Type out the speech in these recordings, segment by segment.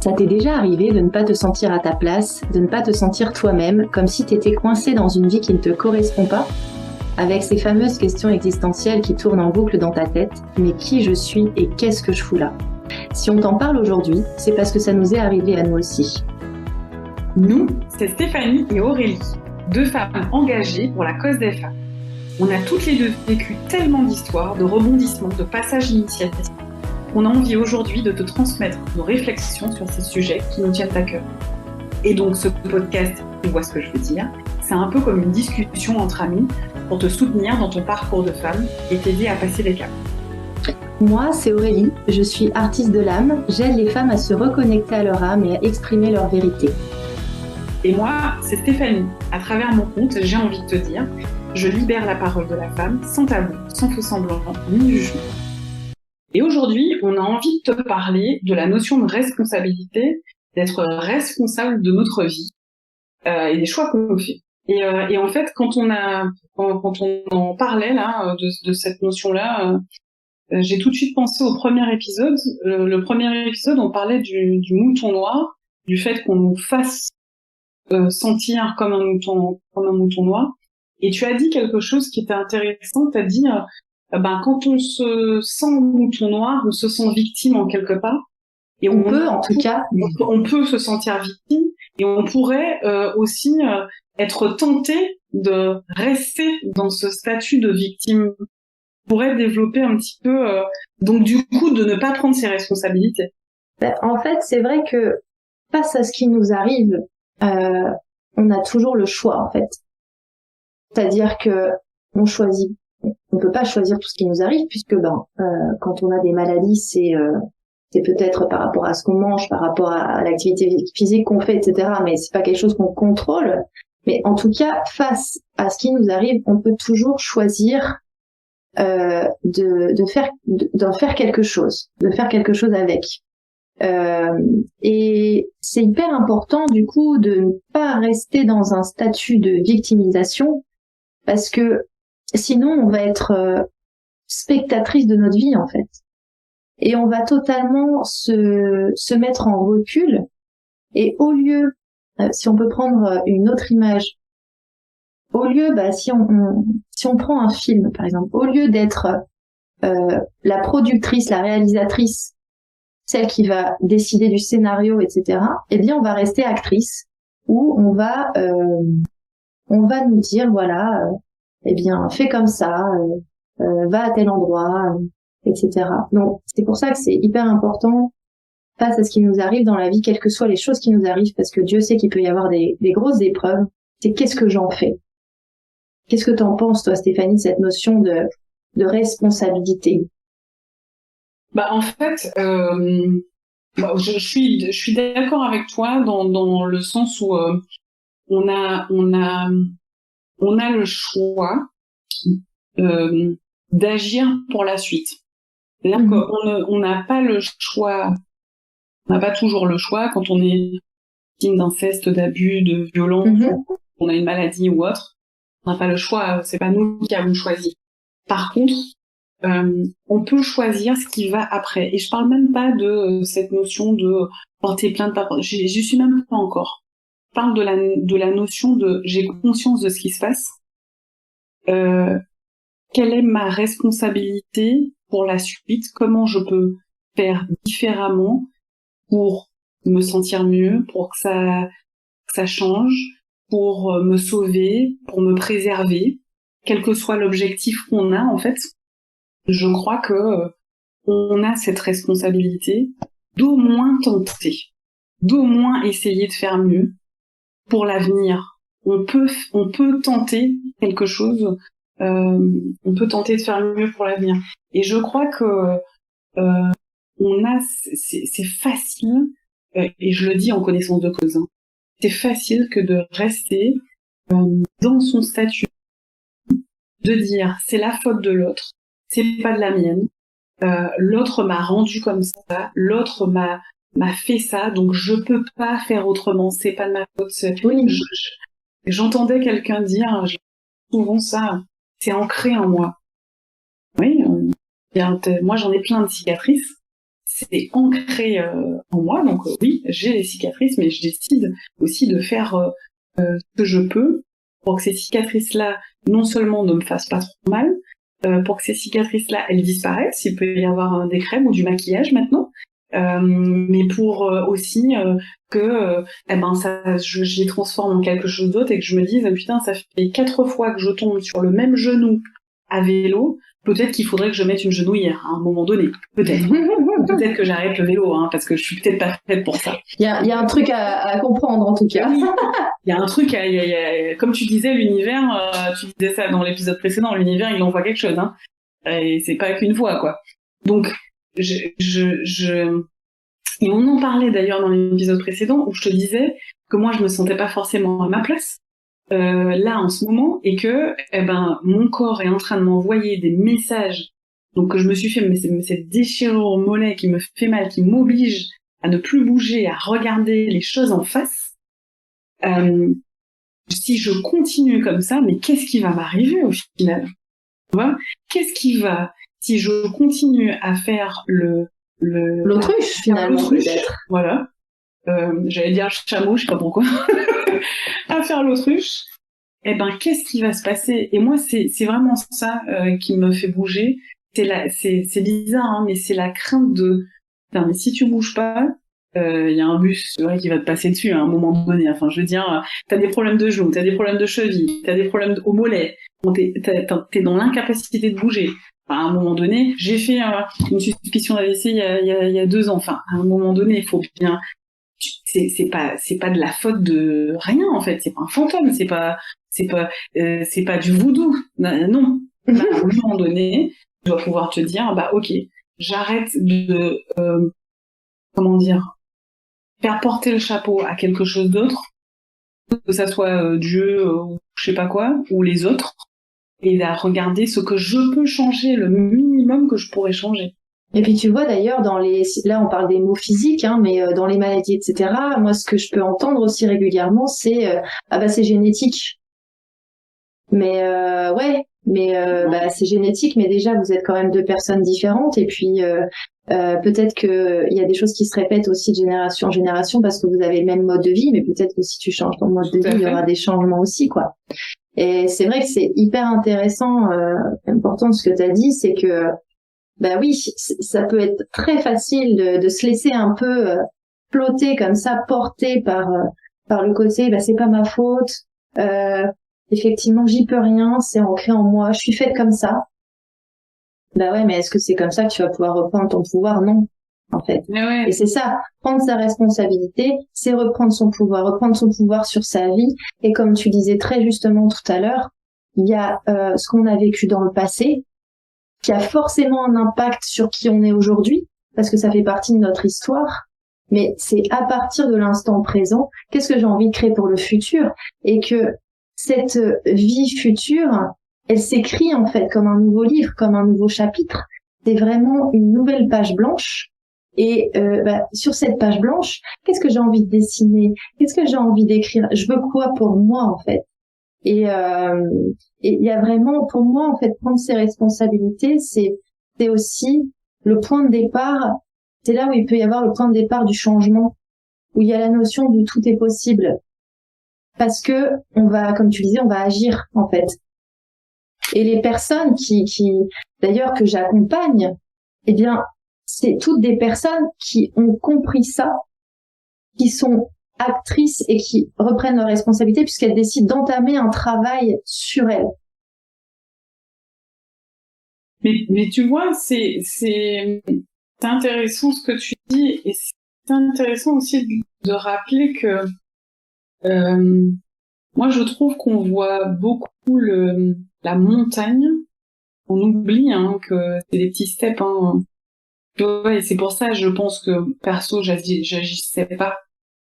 Ça t'est déjà arrivé de ne pas te sentir à ta place, de ne pas te sentir toi-même, comme si t'étais coincé dans une vie qui ne te correspond pas, avec ces fameuses questions existentielles qui tournent en boucle dans ta tête, mais qui je suis et qu'est-ce que je fous là? Si on t'en parle aujourd'hui, c'est parce que ça nous est arrivé à nous aussi. Nous, c'est Stéphanie et Aurélie, deux femmes engagées pour la cause des femmes. On a toutes les deux vécu tellement d'histoires, de rebondissements, de passages initiatiques. On a envie aujourd'hui de te transmettre nos réflexions sur ces sujets qui nous tiennent à cœur. Et donc ce podcast, tu vois ce que je veux dire, c'est un peu comme une discussion entre amis pour te soutenir dans ton parcours de femme et t'aider à passer les caps. Moi, c'est Aurélie, je suis artiste de l'âme, j'aide les femmes à se reconnecter à leur âme et à exprimer leur vérité. Et moi, c'est Stéphanie. À travers mon compte, j'ai envie de te dire, je libère la parole de la femme sans tabou, sans faux semblant, ni jugement. Et aujourd'hui, on a envie de te parler de la notion de responsabilité, d'être responsable de notre vie et des choix qu'on fait. Et en fait, quand on en parlait là de cette notion-là, j'ai tout de suite pensé au premier épisode. Le premier épisode, on parlait du mouton noir, du fait qu'on nous fasse sentir comme un mouton noir. Et tu as dit quelque chose qui était intéressant. Tu as dit quand on se sent mouton noir, on se sent victime en quelque part. Et on peut, en tout cas. On peut se sentir victime et on pourrait aussi être tenté de rester dans ce statut de victime. On pourrait développer un petit peu, donc du coup, de ne pas prendre ses responsabilités. En fait, c'est vrai que face à ce qui nous arrive, on a toujours le choix, en fait. C'est-à-dire que on choisit. On peut pas choisir tout ce qui nous arrive puisque quand on a des maladies, c'est peut-être par rapport à ce qu'on mange, par rapport à l'activité physique qu'on fait, etc. Mais c'est pas quelque chose qu'on contrôle. Mais en tout cas, face à ce qui nous arrive, on peut toujours choisir d'en faire quelque chose, de faire quelque chose avec. Et c'est hyper important du coup de ne pas rester dans un statut de victimisation parce que sinon, on va être spectatrice de notre vie, en fait. Et on va totalement se mettre en recul. Et au lieu, si on peut prendre une autre image, au lieu, si on prend un film, par exemple, au lieu d'être la productrice, la réalisatrice, celle qui va décider du scénario, etc., eh bien, on va rester actrice, où on va nous dire, voilà, eh bien, fais comme ça, va à tel endroit, etc. Donc, c'est pour ça que c'est hyper important face à ce qui nous arrive dans la vie, quelles que soient les choses qui nous arrivent, parce que Dieu sait qu'il peut y avoir des grosses épreuves, c'est qu'est-ce que j'en fais? Qu'est-ce que t'en penses, toi, Stéphanie, de cette notion de responsabilité? En fait, je suis d'accord avec toi dans le sens où on a le choix d'agir pour la suite. C'est-à-dire qu'on n'a pas le choix, on n'a pas toujours le choix quand on est victime d'inceste, d'abus, de violence, on a une maladie ou autre. On n'a pas le choix, c'est pas nous qui avons choisi. Par contre, on peut choisir ce qui va après. Et je parle même pas de cette notion de porter plainte. J'y suis même pas encore. Je parle de la notion de j'ai conscience de ce qui se passe. Quelle est ma responsabilité pour la suite? Comment je peux faire différemment pour me sentir mieux, pour que ça change, pour me sauver, pour me préserver, quel que soit l'objectif qu'on a en fait. Je crois que on a cette responsabilité d'au moins tenter, d'au moins essayer de faire mieux pour l'avenir. On peut tenter quelque chose. On peut tenter de faire mieux pour l'avenir. Et je crois que c'est facile, et je le dis en connaissance de cause, c'est facile que de rester dans son statut, de dire c'est la faute de l'autre, c'est pas de la mienne, l'autre m'a rendu comme ça, l'autre m'a fait ça, donc je peux pas faire autrement, c'est pas de ma faute. Oui. J'entendais quelqu'un dire souvent ça, c'est ancré en moi. Oui, moi j'en ai plein de cicatrices. c'est ancré en moi. Donc oui, j'ai les cicatrices, mais je décide aussi de faire ce que je peux pour que ces cicatrices-là, non seulement ne me fassent pas trop mal, pour que ces cicatrices-là, elles disparaissent. Il peut y avoir des crèmes ou du maquillage maintenant, mais pour aussi que je les transforme en quelque chose d'autre et que je me dise putain, ça fait 4 fois que je tombe sur le même genou à vélo. Peut-être qu'il faudrait que je mette une genouillère à un moment donné. Peut-être que j'arrête le vélo, parce que je suis peut-être pas faite pour ça. Il y a un truc à comprendre en tout cas. Oui. Il y a un truc, comme tu disais, l'univers, tu disais ça dans l'épisode précédent, l'univers il envoie quelque chose, et c'est pas qu'une fois quoi. Donc et on en parlait d'ailleurs dans l'épisode précédent où je te disais que moi je me sentais pas forcément à ma place là en ce moment et que mon corps est en train de m'envoyer des messages. Donc je me suis fait cette déchirure au mollet qui me fait mal, qui m'oblige à ne plus bouger, à regarder les choses en face. Si je continue comme ça, mais qu'est-ce qui va m'arriver au final? Tu vois? Qu'est-ce qui va si je continue à faire l'autruche finalement peut-être. Voilà. J'allais dire chameau, je sais pas pourquoi. À faire l'autruche. Qu'est-ce qui va se passer? Et moi, c'est vraiment ça qui me fait bouger. C'est bizarre, mais c'est la crainte de. Putain, mais si tu bouges pas, y a un bus, c'est vrai, qui va te passer dessus à un moment donné. Enfin, je veux dire, t'as des problèmes de genoux, t'as des problèmes de cheville, t'as des problèmes au mollet. T'es dans l'incapacité de bouger. Enfin, à un moment donné, j'ai fait une suspicion d'AVC il y a 2 ans. Enfin, à un moment donné, il faut bien. C'est pas de la faute de rien en fait. C'est pas un fantôme. C'est pas du voodoo. Non. À un moment donné, tu dois pouvoir te dire, ok, j'arrête de faire porter le chapeau à quelque chose d'autre, que ça soit Dieu ou je sais pas quoi, ou les autres, et à regarder ce que je peux changer, le minimum que je pourrais changer. Et puis tu vois d'ailleurs là on parle des mots physiques, mais dans les maladies etc. Moi ce que je peux entendre aussi régulièrement c'est c'est génétique. Mais c'est génétique, mais déjà vous êtes quand même 2 personnes différentes et puis peut-être que il y a des choses qui se répètent aussi de génération en génération parce que vous avez le même mode de vie, mais peut-être que si tu changes ton mode de vie, il y aura des changements aussi quoi. Et c'est vrai que c'est hyper intéressant, important ce que tu as dit, c'est que oui, ça peut être très facile de se laisser un peu flotter comme ça, porter par le côté c'est pas ma faute, effectivement j'y peux rien, c'est ancré en moi, je suis faite comme ça. Ouais, mais est-ce que c'est comme ça que tu vas pouvoir reprendre ton pouvoir? Non, en fait. Ouais. Et c'est ça, prendre sa responsabilité, c'est reprendre son pouvoir sur sa vie. Et comme tu disais très justement tout à l'heure, il y a ce qu'on a vécu dans le passé, qui a forcément un impact sur qui on est aujourd'hui, parce que ça fait partie de notre histoire, mais c'est à partir de l'instant présent, qu'est-ce que j'ai envie de créer pour le futur, et que cette vie future, elle s'écrit en fait comme un nouveau livre, comme un nouveau chapitre, c'est vraiment une nouvelle page blanche, et sur cette page blanche, qu'est-ce que j'ai envie de dessiner, qu'est-ce que j'ai envie d'écrire, je veux quoi pour moi en fait. Et il y a vraiment, pour moi, en fait, prendre ses responsabilités, c'est aussi le point de départ. C'est là où il peut y avoir le point de départ du changement, où il y a la notion du tout est possible. Parce que on va, comme tu disais, on va agir, en fait. Et les personnes qui d'ailleurs, que j'accompagne, c'est toutes des personnes qui ont compris ça, qui sont actrices et qui reprennent leurs responsabilités puisqu'elles décident d'entamer un travail sur elles. Mais tu vois, c'est intéressant ce que tu dis et c'est intéressant aussi de rappeler que moi je trouve qu'on voit beaucoup la montagne, on oublie que c'est des petits steps. Tu vois, et c'est pour ça je pense que perso j'agissais pas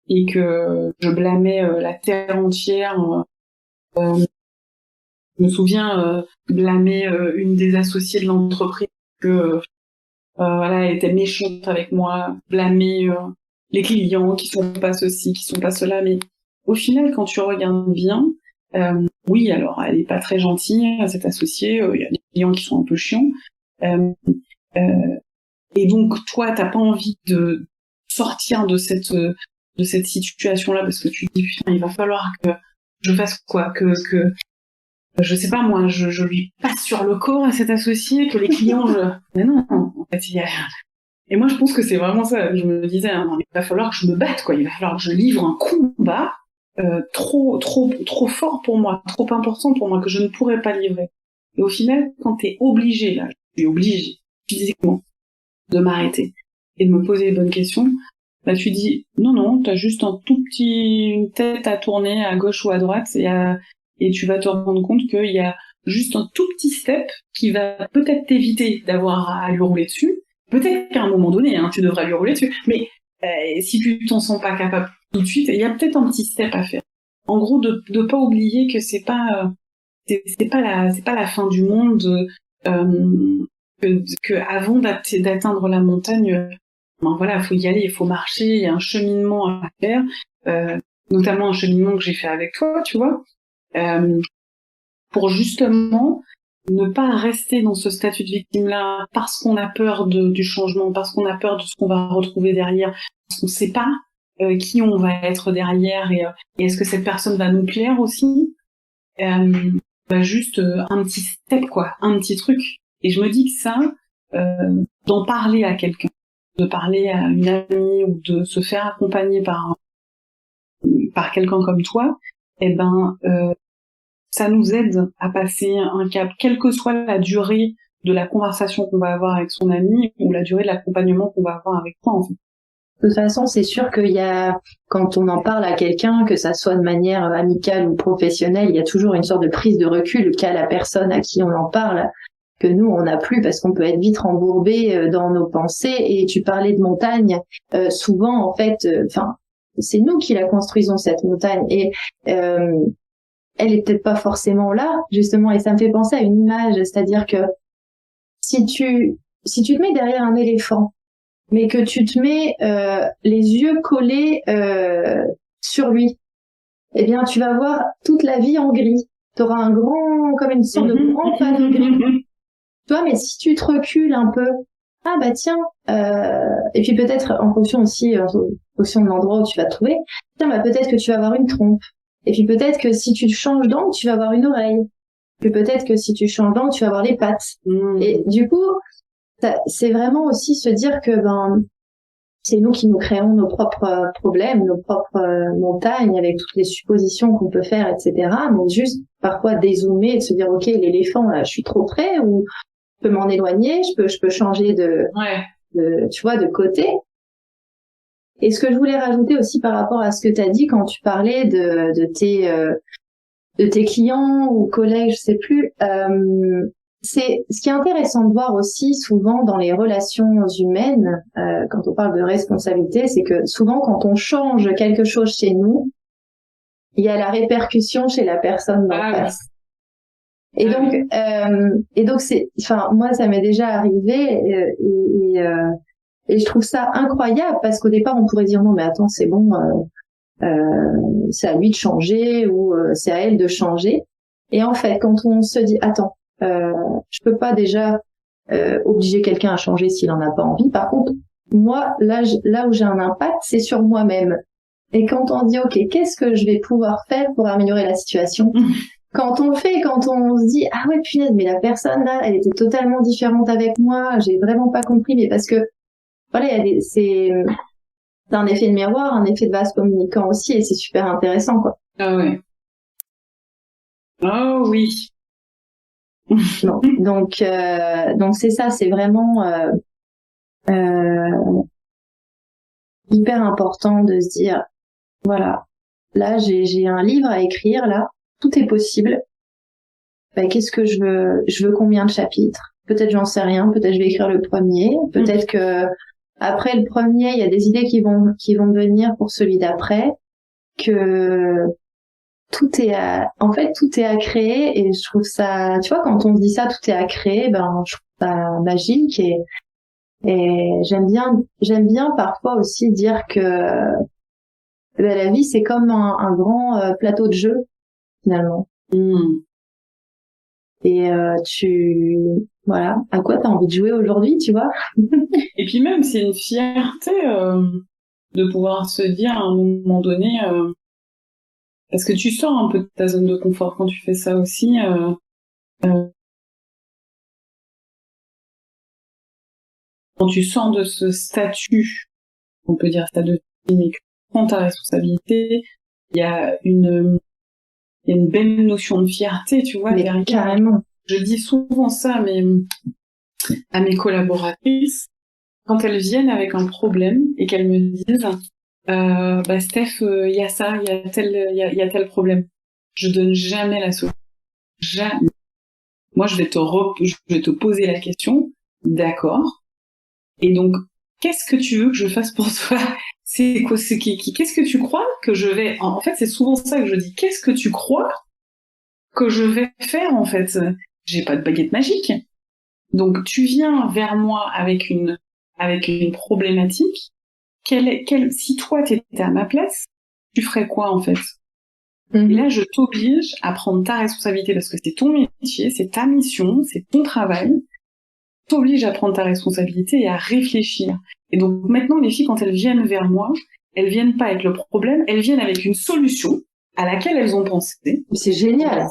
et que je blâmais la terre entière. Je me souviens blâmer une des associées de l'entreprise que elle était méchante avec moi, blâmer les clients qui sont pas ceci, qui sont pas cela. Mais au final, quand tu regardes bien, oui, alors elle est pas très gentille, cette associée. Il y a des clients qui sont un peu chiants. et donc toi t'as pas envie de sortir de cette situation-là parce que tu te dis putain il va falloir que je fasse quoi, que je sais pas moi, je lui passe sur le corps à cet associé, que les clients mais non, en fait et moi je pense que c'est vraiment ça. Je me disais il va falloir que je me batte quoi, il va falloir que je livre un combat trop fort pour moi, trop important pour moi que je ne pourrais pas livrer. Et au final quand t'es obligé là, je suis obligée physiquement de m'arrêter et de me poser les bonnes questions, bah tu dis non, t'as juste une tête à tourner à gauche ou à droite et tu vas te rendre compte qu'il y a juste un tout petit step qui va peut-être t'éviter d'avoir à lui rouler dessus. Peut-être qu'à un moment donné, tu devras lui rouler dessus, mais si tu t'en sens pas capable tout de suite, il y a peut-être un petit step à faire. En gros, de pas oublier que c'est pas la fin du monde, que avant d'atteindre la montagne, voilà, faut y aller, il faut marcher, il y a un cheminement à faire, notamment un cheminement que j'ai fait avec toi, tu vois, pour justement ne pas rester dans ce statut de victime-là parce qu'on a peur du changement, parce qu'on a peur de ce qu'on va retrouver derrière, parce qu'on sait pas qui on va être derrière et est-ce que cette personne va nous plaire aussi. Juste un petit step quoi, un petit truc. Et je me dis que ça, d'en parler à quelqu'un, de parler à une amie ou de se faire accompagner par quelqu'un comme toi, ça nous aide à passer un cap, quelle que soit la durée de la conversation qu'on va avoir avec son ami ou la durée de l'accompagnement qu'on va avoir avec toi en fait. De toute façon, c'est sûr qu'il y a, quand on en parle à quelqu'un, que ça soit de manière amicale ou professionnelle, il y a toujours une sorte de prise de recul qu'a la personne à qui on en parle, que nous, on n'a plus parce qu'on peut être vite rembourbé dans nos pensées. Et tu parlais de montagne, souvent, en fait, c'est nous qui la construisons, cette montagne. Et elle est peut-être pas forcément là, justement, et ça me fait penser à une image, c'est-à-dire que si tu te mets derrière un éléphant, mais que tu te mets les yeux collés sur lui, eh bien tu vas voir toute la vie en gris. Tu auras comme une sorte de grand panneau gris. Tu vois, mais si tu te recules un peu, ah bah tiens, et puis peut-être en fonction aussi, en fonction de l'endroit où tu vas te trouver, tiens bah peut-être que tu vas avoir une trompe. Et puis peut-être que si tu changes d'angle, tu vas avoir une oreille. Puis peut-être que si tu changes d'angle, tu vas avoir les pattes. Et du coup, c'est vraiment aussi se dire que c'est nous qui nous créons nos propres problèmes, nos propres montagnes avec toutes les suppositions qu'on peut faire, etc. Mais juste parfois dézoomer et de se dire ok, l'éléphant là, je suis trop près ou je peux m'en éloigner, je peux changer tu vois, de côté. Et ce que je voulais rajouter aussi par rapport à ce que tu as dit quand tu parlais de tes clients ou collègues, je sais plus. C'est ce qui est intéressant de voir aussi souvent dans les relations humaines, quand on parle de responsabilité, c'est que souvent quand on change quelque chose chez nous, il y a la répercussion chez la personne d'en face. Et donc c'est, moi ça m'est déjà arrivé et je trouve ça incroyable parce qu'au départ on pourrait dire non mais attends c'est bon, c'est à lui de changer ou c'est à elle de changer. Et en fait quand on se dit attends, je peux pas déjà obliger quelqu'un à changer s'il en a pas envie. Par contre, moi, là où j'ai un impact, c'est sur moi-même. Et quand on dit, ok, qu'est-ce que je vais pouvoir faire pour améliorer la situation? Quand on le fait, quand on se dit, ah ouais, punaise, mais la personne là, elle était totalement différente avec moi, j'ai vraiment pas compris, mais parce que, voilà, c'est un effet de miroir, un effet de vase communicant aussi, et c'est super intéressant, quoi. Ah ouais. Oh oui. Non. Donc c'est ça, c'est vraiment hyper important de se dire, voilà, là j'ai un livre à écrire, là, tout est possible. Qu'est-ce que je veux? Je veux combien de chapitres? Peut-être j'en sais rien, peut-être je vais écrire le premier, peut-être que après le premier, il y a des idées qui vont venir pour celui d'après, que tout est à créer, et je trouve ça, tu vois, quand on se dit ça, tout est à créer, je trouve ça magique, et j'aime bien parfois aussi dire que la vie c'est comme un grand plateau de jeu finalement. Et Voilà. À quoi t'as envie de jouer aujourd'hui, tu vois? Et puis même, c'est une fierté de pouvoir se dire à un moment donné, parce que tu sors un peu de ta zone de confort quand tu fais ça aussi. Quand tu sors de ce statut, on peut dire statut de fille, et que tu prends ta responsabilité, il y a une belle notion de fierté, tu vois. Mais derrière. carrément. Je dis souvent ça à mes collaboratrices, quand elles viennent avec un problème et qu'elles me disent Steph, il y a ça, il y a tel problème. Je donne jamais la solution. Jamais. Moi, je vais te poser la question. D'accord. Et donc, qu'est-ce que tu veux que je fasse pour toi? C'est quoi, qu'est-ce que tu crois que je vais, en fait, c'est souvent ça que je dis. Qu'est-ce que tu crois que je vais faire, en fait? J'ai pas de baguette magique. Donc, tu viens vers moi avec une problématique. Si toi t'étais à ma place, tu ferais quoi, en fait? Et là, je t'oblige à prendre ta responsabilité parce que c'est ton métier, c'est ta mission, c'est ton travail. T'oblige à prendre ta responsabilité et à réfléchir. Et donc, maintenant, les filles, quand elles viennent vers moi, elles viennent pas avec le problème, elles viennent avec une solution à laquelle elles ont pensé. C'est génial.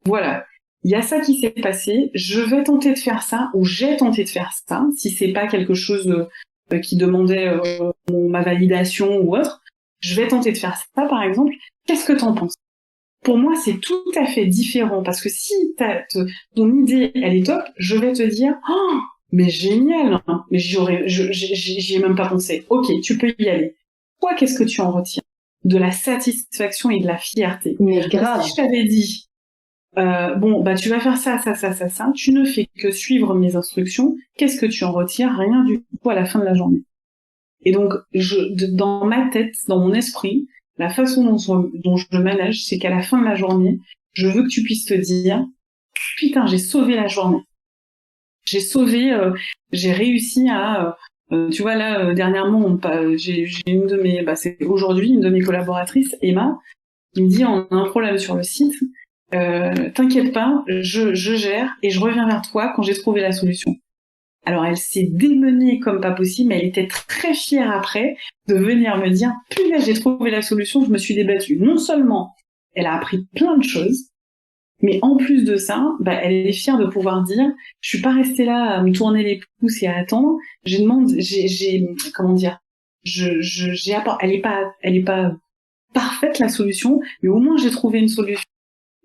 Voilà. Il y a ça qui s'est passé, je vais tenter de faire ça, ou j'ai tenté de faire ça, si c'est pas quelque chose qui demandait ma validation ou autre, je vais tenter de faire ça, par exemple. Qu'est-ce que t'en penses? Pour moi, c'est tout à fait différent, parce que si ton idée, elle est top, je vais te dire, oh, mais génial, hein, mais j'y ai même pas pensé. Ok, tu peux y aller. Toi, qu'est-ce que tu en retires? De la satisfaction et de la fierté. Mais grave. Si je t'avais dit, tu vas faire ça, tu ne fais que suivre mes instructions, qu'est-ce que tu en retires? Rien du tout à la fin de la journée. Et donc, dans ma tête, dans mon esprit, la façon dont je manage, c'est qu'à la fin de la journée, je veux que tu puisses te dire, putain, j'ai sauvé la journée. J'ai réussi à, tu vois là, dernièrement, j'ai une de mes, c'est aujourd'hui une de mes collaboratrices, Emma, qui me dit, on a un problème sur le site, t'inquiète pas, je gère et je reviens vers toi quand j'ai trouvé la solution. Alors elle s'est démenée comme pas possible, mais elle était très fière après de venir me dire « Punaise, j'ai trouvé la solution, je me suis débattue ». Non seulement elle a appris plein de choses, mais en plus de ça, elle est fière de pouvoir dire « Je suis pas restée là à me tourner les pouces et à attendre. Elle est pas parfaite la solution, mais au moins j'ai trouvé une solution.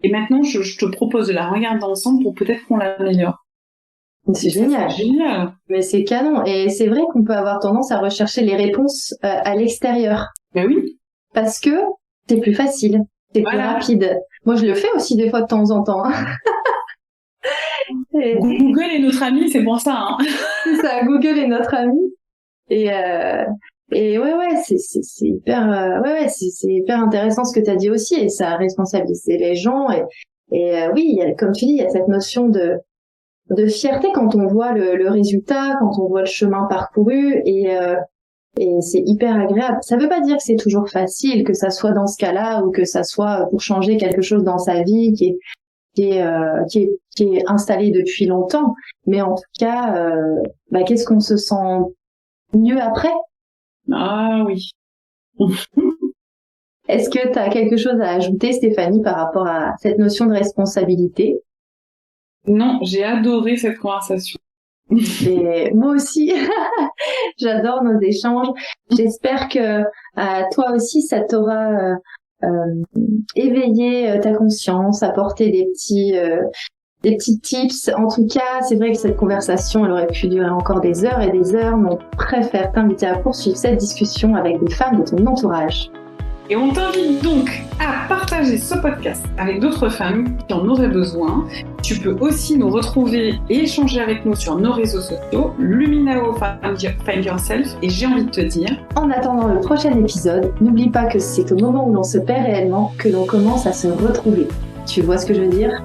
Et maintenant, je te propose de la regarder ensemble pour peut-être qu'on l'améliore. » C'est génial. C'est génial. Mais c'est canon. Et c'est vrai qu'on peut avoir tendance à rechercher les réponses à l'extérieur. Ben oui. Parce que c'est plus facile, c'est plus rapide. Moi, je le fais aussi des fois de temps en temps. Hein. Google est notre ami, c'est pour ça. Hein. C'est ça, Google est notre ami. Et ouais, c'est hyper, c'est hyper intéressant ce que tu as dit aussi. Et ça responsabilise les gens. Et oui, comme tu dis, il y a cette notion de fierté quand on voit le résultat, quand on voit le chemin parcouru et c'est hyper agréable. Ça veut pas dire que c'est toujours facile, que ça soit dans ce cas-là ou que ça soit pour changer quelque chose dans sa vie qui est installé depuis longtemps. Mais en tout cas, qu'est-ce qu'on se sent mieux après? Ah oui. Est-ce que tu as quelque chose à ajouter, Stéphanie, par rapport à cette notion de responsabilité? Non, j'ai adoré cette conversation. Et moi aussi, j'adore nos échanges. J'espère que toi aussi, ça t'aura éveillé ta conscience, apporté des petits tips. En tout cas, c'est vrai que cette conversation, elle aurait pu durer encore des heures et des heures, mais on préfère t'inviter à poursuivre cette discussion avec des femmes de ton entourage. Et on t'invite donc à partager ce podcast avec d'autres femmes qui en auraient besoin. Tu peux aussi nous retrouver et échanger avec nous sur nos réseaux sociaux, Luminao Find Yourself, et j'ai envie de te dire... En attendant le prochain épisode, n'oublie pas que c'est au moment où l'on se perd réellement que l'on commence à se retrouver. Tu vois ce que je veux dire ?